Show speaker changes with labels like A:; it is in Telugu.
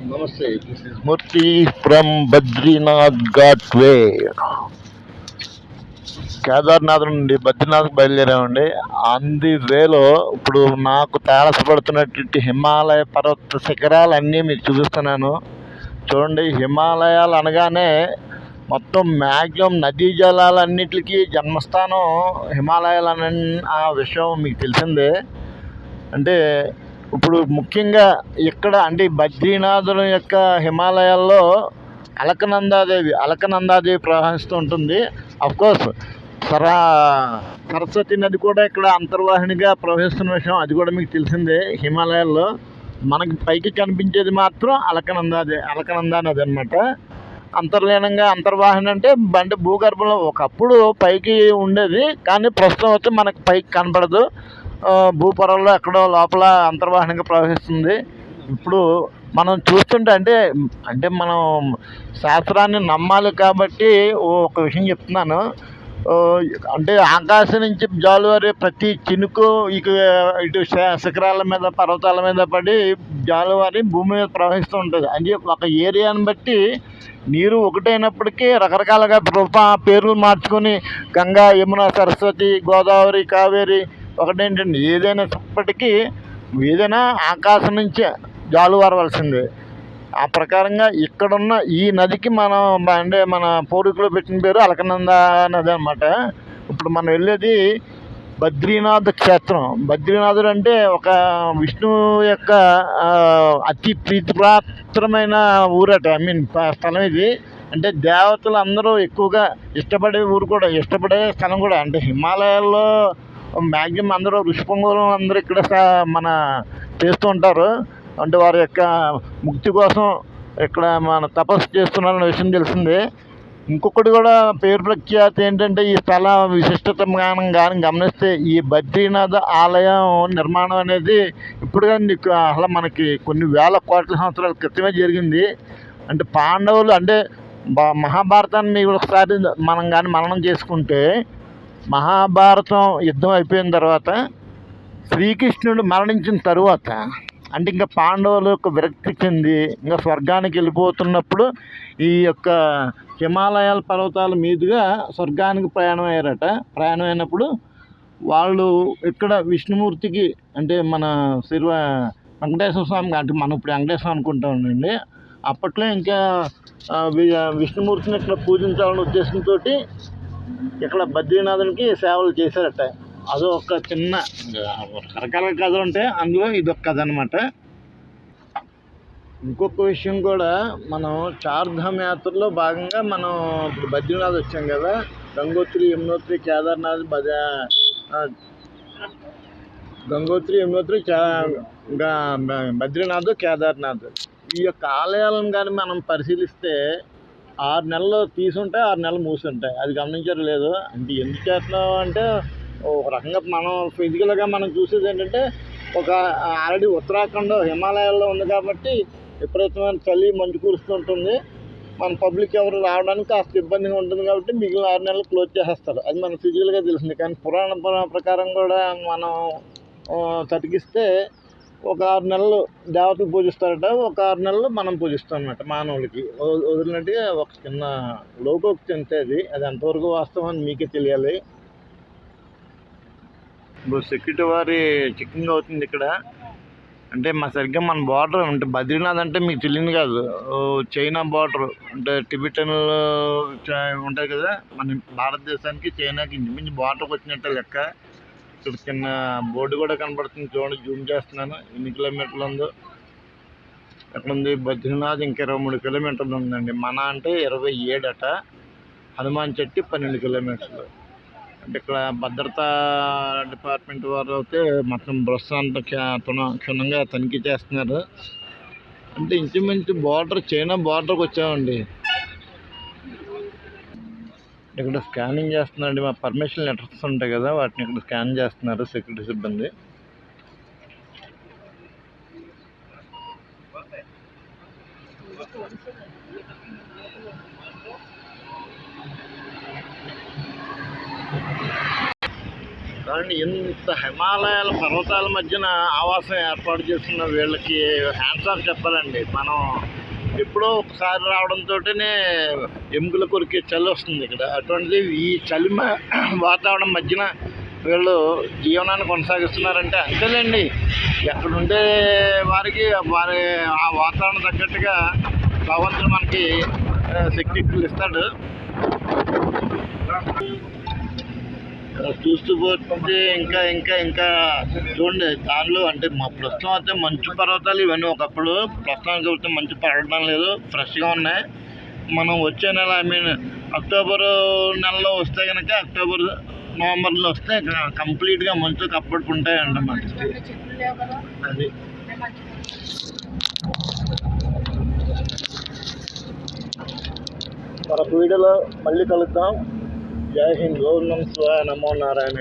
A: Namaste. This is Murthy from Badrinath Gateway. Kedarnath నుండి బద్రీనాథ్కి బయలుదేరామండి. అంది వేలో ఇప్పుడు నాకు తారసపడుతున్నటువంటి హిమాలయ పర్వత శిఖరాలన్నీ మీకు చూపిస్తున్నాను. చూడండి, హిమాలయాలు అనగానే మొత్తం మ్యాక్సిమం నదీ జలాలన్నిటికీ జన్మస్థానం హిమాలయాలు అనే ఆ విషయం మీకు తెలిసిందే. అంటే ఇప్పుడు ముఖ్యంగా ఇక్కడ అంటే బద్రీనాథుల యొక్క హిమాలయాల్లో అలకనందాదేవి ప్రవహిస్తూ ఉంటుంది. అఫ్కోర్స్ సరస్వతి నది కూడా ఇక్కడ అంతర్వాహినిగా ప్రవహిస్తున్న విషయం అది కూడా మీకు తెలిసిందే. హిమాలయాల్లో మనకి పైకి కనిపించేది మాత్రం అలకనందా నది అనమాట. అంతర్లీనంగా అంతర్వాహిని అంటే భూగర్భంలో ఒకప్పుడు పైకి ఉండేది, కానీ ప్రస్తుతం అయితే మనకు పైకి కనపడదు. భూపొరల్లో ఎక్కడో లోపల అంతర్వాహినిగా ప్రవహిస్తుంది. ఇప్పుడు మనం చూస్తుంటే అంటే మనం శాస్త్రాన్ని నమ్మాలి కాబట్టి ఒక విషయం చెప్తున్నాను. అంటే ఆకాశం నుంచి జాలువారి ప్రతి చినుకు ఇటు శిఖరాల మీద పర్వతాల మీద పడి జాలువారి భూమి మీద ప్రవహిస్తూ ఉంటుంది. అంటే ఒక ఏరియాని బట్టి నీరు ఒకటైనప్పటికీ రకరకాలుగా పేర్లు మార్చుకొని గంగా, యమున, సరస్వతి, గోదావరి, కావేరి ఒకటేంటండి. ఏదైనా ఆకాశం నుంచే జాలువారవలసిందే. ఆ ప్రకారంగా ఇక్కడున్న ఈ నదికి మన పూర్వీకులు పెట్టిన పేరు అలకనందా నది అనమాట. ఇప్పుడు మనం వెళ్ళేది బద్రీనాథ్ క్షేత్రం. బద్రీనాథుడు అంటే ఒక విష్ణువు యొక్క అతి ప్రీతిపాత్రమైన ఊరట. స్థలం ఇది. అంటే దేవతలు అందరూ ఎక్కువగా ఇష్టపడే స్థలం కూడా. అంటే హిమాలయాల్లో మ్యాక్సిమం అందరూ ఋషిపంగులు అందరూ ఇక్కడ మన చేస్తూ ఉంటారు. అంటే వారి యొక్క ముక్తి కోసం ఇక్కడ మన తపస్సు చేస్తున్నారన్న విషయం తెలిసిందే. ఇంకొకటి కూడా పేరు ప్రఖ్యాతి ఏంటంటే ఈ స్థల విశిష్టత కానీ గమనిస్తే ఈ బద్రీనాథ్ ఆలయం నిర్మాణం అనేది ఇప్పుడు కానీ అసలు మనకి కొన్ని వేల కోట్ల సంవత్సరాల క్రితమే జరిగింది. అంటే పాండవులు అంటే మహాభారతాన్ని మీరు ఒకసారి మనం కానీ మననం చేసుకుంటే, మహాభారతం యుద్ధం అయిపోయిన తర్వాత శ్రీకృష్ణుడు మరణించిన తరువాత అంటే ఇంకా పాండవులు యొక్క విరక్తి చెంది ఇంకా స్వర్గానికి వెళ్ళిపోతున్నప్పుడు ఈ యొక్క హిమాలయాల పర్వతాల మీదుగా స్వర్గానికి ప్రయాణం అయినప్పుడు వాళ్ళు ఇక్కడ విష్ణుమూర్తికి అంటే మన వెంకటేశ్వర స్వామికి, అంటే మనం ఇప్పుడు వెంకటేశ్వరం అనుకుంటామండి, అప్పట్లో ఇంకా విష్ణుమూర్తిని ఇక్కడ పూజించాలనే ఉద్దేశంతో ఇక్కడ బద్రీనాథునికి సేవలు చేశారట. అదో ఒక చిన్న రకరకాల కథలు ఉంటాయి, అందులో ఇదొక కథ అనమాట. ఇంకొక విషయం కూడా, మనం చార్ధామ్ యాత్రలో భాగంగా మనం ఇప్పుడు బద్రీనాథ్ వచ్చాం కదా. గంగోత్రి, యమునోత్రి, కేదార్నాథ్, బద్రీనాథ్, కేదార్నాథ్ ఈ యొక్క ఆలయాలను కానీ మనం పరిశీలిస్తే 6 నెలలు తీసుంటాయి, 6 నెలలు మూసుంటాయి. అది గమనించారు లేదు? అంటే ఎందుకు చేస్తున్నాం అంటే, ఒక రకంగా మనం ఫిజికల్గా మనం చూసేది ఏంటంటే, ఒక ఆల్రెడీ ఉత్తరాఖండ్ హిమాలయాల్లో ఉంది కాబట్టి విపరీతమైన చలి, మంచు కురుస్తుంటుంది. మన పబ్లిక్ ఎవరు రావడానికి కాస్త ఇబ్బందిగా ఉంటుంది కాబట్టి మిగిలిన 6 నెలలు క్లోజ్ చేసేస్తారు. అది మనకు ఫిజికల్గా తెలిసింది. కానీ పురాణ ప్రకారం కూడా మనం తతికిస్తే ఒక 6 నెలలు దేవతలు పూజిస్తారట, ఒక 6 నెలలు మనం పూజిస్తాం అన్నమాట. మానవులకి వదిలినట్టుగా ఒక చిన్న లోకోక్తి అంతే. అది ఎంతవరకు వాస్తవం అని మీకే తెలియాలి. ఇప్పుడు సెక్యూరిటీ వారి చెక్కింగ్ అవుతుంది ఇక్కడ. అంటే సరిగ్గా మన బార్డర్ అంటే బద్రీనాథ్ అంటే మీకు తెలియదు కాదు, చైనా బార్డర్ అంటే టిబెటన్లు ఉంటాయి కదా, మన భారతదేశానికి చైనాకి ఇంచుమించు బార్డర్కి వచ్చినట్టే లెక్క. ఇక్కడ చిన్న బోర్డు కూడా కనబడుతుంది చూడండి, జూమ్ చేస్తున్నాను. ఎన్ని కిలోమీటర్లు ఉందో. ఎక్కడ ఉంది బద్రీనాథ్? ఇంకా 23 కిలోమీటర్లు ఉందండి. మన అంటే 27 అట. హనుమాన్ చెట్టి 12 కిలోమీటర్లు. అంటే ఇక్కడ భద్రతా డిపార్ట్మెంట్ వారు అయితే మొత్తం బస్సు అంతా క్షుణ్ణంగా తనిఖీ చేస్తున్నారు. అంటే ఇంచుమించు చైనా బార్డర్కి వచ్చామండి. ఇక్కడ స్కానింగ్ చేస్తున్నారండి. మా పర్మిషన్ లెటర్స్ ఉంటాయి కదా, వాటిని ఇక్కడ స్కాన్ చేస్తున్నారు సెక్యూరిటీ సిబ్బంది. కానీ ఇంత హిమాలయాల పర్వతాల మధ్యన ఆవాసం ఏర్పాటు చేస్తున్న వీళ్ళకి హ్యాండ్స్ ఆఫ్ చెప్పాలండి. మనం ఎప్పుడో ఒకసారి రావడంతోనే ఎముకల కొరికే చలి వస్తుంది ఇక్కడ. అటువంటిది ఈ చలి వాతావరణం మధ్యన వీళ్ళు జీవనాన్ని కొనసాగిస్తున్నారంటే అంతేలేండి. ఎక్కడుండే వారికి వారి ఆ వాతావరణం తగ్గట్టుగా భగవంతుడు మనకి శక్తియుక్తులు ఇస్తాడు. చూస్తూ పోతే ఇంకా ఇంకా ఇంకా చూడండి. దానిలో అంటే మా ప్రస్తుతం అయితే మంచు పర్వతాలు ఇవన్నీ. ఒకప్పుడు ప్రస్తుతానికి అయితే మంచు పడడం లేదు, ఫ్రెష్గా ఉన్నాయి. మనం వచ్చే నెల అక్టోబర్ నెలలో వస్తే కనుక అక్టోబర్ నవంబర్లో వస్తే కంప్లీట్గా మంచు కప్పడుకుంటాయి అన్నమాట. అది మరొక వీడియోలో మళ్ళీ కలుద్దాం. జై హింద్. ఓం నమః శివాయ. నమో నారాయణ.